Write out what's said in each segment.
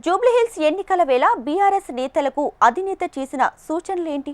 జూబ్లీహిల్స్ ఎన్నికల వేళ బీఆర్ఎస్ నేతలకు అధినేత చేసిన సూచనలేంటి?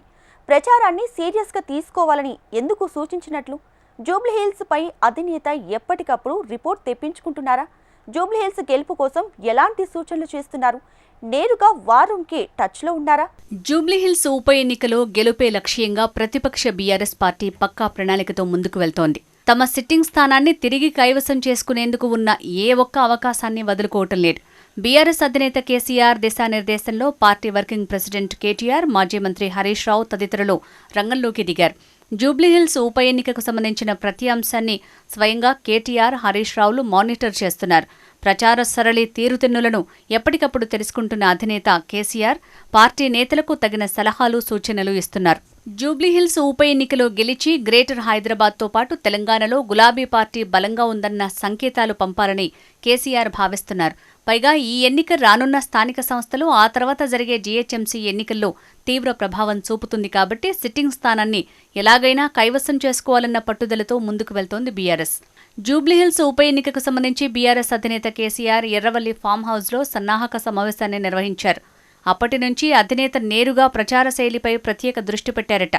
ప్రచారాన్ని సీరియస్గా తీసుకోవాలని ఎందుకు సూచించినట్లు? జూబ్లీహిల్స్ పై అధినేత ఎప్పటికప్పుడు రిపోర్ట్ తెప్పించుకుంటున్నారా? జూబ్లీహిల్స్ గెలుపు కోసం ఎలాంటి సూచనలు చేస్తున్నారు? నేరుగా వారంకి టచ్లో ఉన్నారా? జూబ్లీహిల్స్ ఉప ఎన్నికలో గెలుపే లక్ష్యంగా ప్రతిపక్ష బీఆర్ఎస్ పార్టీ పక్కా ప్రణాళికతో ముందుకు వెళ్తోంది. తమ సిట్టింగ్ స్థానాన్ని తిరిగి కైవసం చేసుకునేందుకు ఉన్న ఏ ఒక్క అవకాశాన్ని వదులుకోవటం లేదు. బీఆర్ఎస్ అధినేత కేసీఆర్ దిశానిర్దేశంలో పార్టీ వర్కింగ్ ప్రెసిడెంట్ కేటీఆర్, మాజీ మంత్రి హరీష్ రావు తదితరులు రంగంలోకి దిగారు. జూబ్లీహిల్స్ ఉప ఎన్నికకు సంబంధించిన ప్రతి అంశాన్ని స్వయంగా కేటీఆర్, హరీష్ రావులు మానిటర్ చేస్తున్నారు. ప్రచార సరళి తీరుతెన్నులను ఎప్పటికప్పుడు తెలుసుకుంటున్న అధినేత కేసీఆర్ పార్టీ నేతలకు తగిన సలహాలు, సూచనలు ఇస్తున్నారు. జూబ్లీహిల్స్ ఉప ఎన్నికలో గెలిచి గ్రేటర్ హైదరాబాద్తో పాటు తెలంగాణలో గులాబీ పార్టీ బలంగా ఉందన్న సంకేతాలు పంపాలని కేసీఆర్ భావిస్తున్నారు. పైగా ఈ ఎన్నిక రానున్న స్థానిక సంస్థలు, ఆ తర్వాత జరిగే జీహెచ్ఎంసీ ఎన్నికల్లో తీవ్ర ప్రభావం చూపుతుంది కాబట్టి సిట్టింగ్ స్థానాన్ని ఎలాగైనా కైవసం చేసుకోవాలన్న పట్టుదలతో ముందుకు వెళ్తోంది బీఆర్ఎస్. జూబ్లీహిల్స్ ఉప ఎన్నికకు సంబంధించి బీఆర్ఎస్ అధినేత కేసీఆర్ ఎర్రవల్లి ఫామ్ హౌస్లో సన్నాహక సమావేశాన్ని నిర్వహించారు. అప్పటి నుంచి అధినేత నేరుగా ప్రచార శైలిపై ప్రత్యేక దృష్టి పెట్టారట.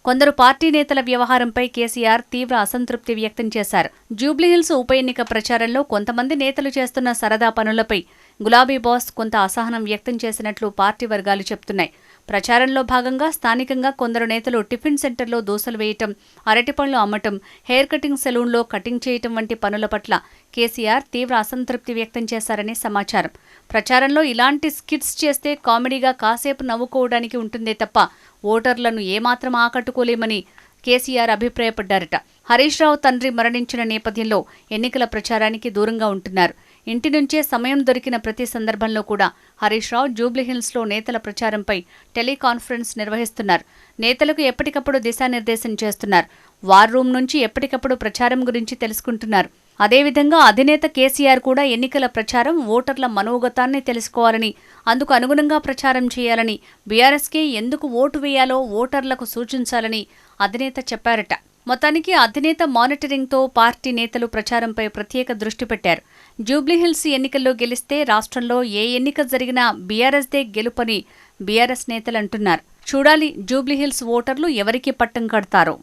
కొందరు పార్టీ నేతల వ్యవహారంపై కేసీఆర్ తీవ్ర అసంతృప్తి వ్యక్తం చేశారు. జూబ్లీహిల్స్ ఉప ఎన్నిక ప్రచారంలో కొంతమంది నేతలు చేస్తున్న సరదా పనులపై గులాబీ బాస్ కొంత అసహనం వ్యక్తం చేసినట్లు పార్టీ వర్గాలు చెప్తున్నాయి. ప్రచారంలో భాగంగా స్థానికంగా కొందరు నేతలు టిఫిన్ సెంటర్లో దోసలు వేయటం, అరటిపళ్లు అమ్మటం, హెయిర్ కటింగ్ సెలూన్లో కటింగ్ చేయటం వంటి పనుల పట్ల కేసీఆర్ తీవ్ర అసంతృప్తి వ్యక్తం చేశారని సమాచారం. ప్రచారంలో ఇలాంటి స్కిట్స్ చేస్తే కామెడీగా కాసేపు నవ్వుకోవడానికి ఉంటుందే తప్ప ఓటర్లను ఏమాత్రం ఆకట్టుకోలేమని కేసీఆర్ అభిప్రాయపడ్డారట. హరీష్ రావు తండ్రి మరణించిన నేపథ్యంలో ఎన్నికల ప్రచారానికి దూరంగా ఉంటున్నారు. ఇంటి నుంచే సమయం దొరికిన ప్రతి సందర్భంలో కూడా హరీష్ రావు జూబ్లీహిల్స్లో నేతల ప్రచారంపై టెలికాన్ఫరెన్స్ నిర్వహిస్తున్నారు. నేతలకు ఎప్పటికప్పుడు దిశానిర్దేశం చేస్తున్నారు. వార్ రూమ్ నుంచి ఎప్పటికప్పుడు ప్రచారం గురించి తెలుసుకుంటున్నారు. అదేవిధంగా అధినేత కేసీఆర్ కూడా ఎన్నికల ప్రచారం, ఓటర్ల మనోగతాన్ని తెలుసుకోవాలని, అందుకు అనుగుణంగా ప్రచారం చేయాలని, బీఆర్ఎస్కే ఎందుకు ఓటు వేయాలో ఓటర్లకు సూచించాలని అధినేత చెప్పారట. మొత్తానికి అధినేత మానిటరింగ్తో పార్టీ నేతలు ప్రచారంపై ప్రత్యేక దృష్టి పెట్టారు. జూబ్లీహిల్స్ ఎన్నికల్లో గెలిస్తే రాష్ట్రంలో ఏ ఎన్నిక జరిగినా బీఆర్ఎస్దే గెలుపని బీఆర్ఎస్ నేతలు అంటున్నారు. చూడాలి జూబ్లీహిల్స్ ఓటర్లు ఎవరికి పట్టం కడతారో.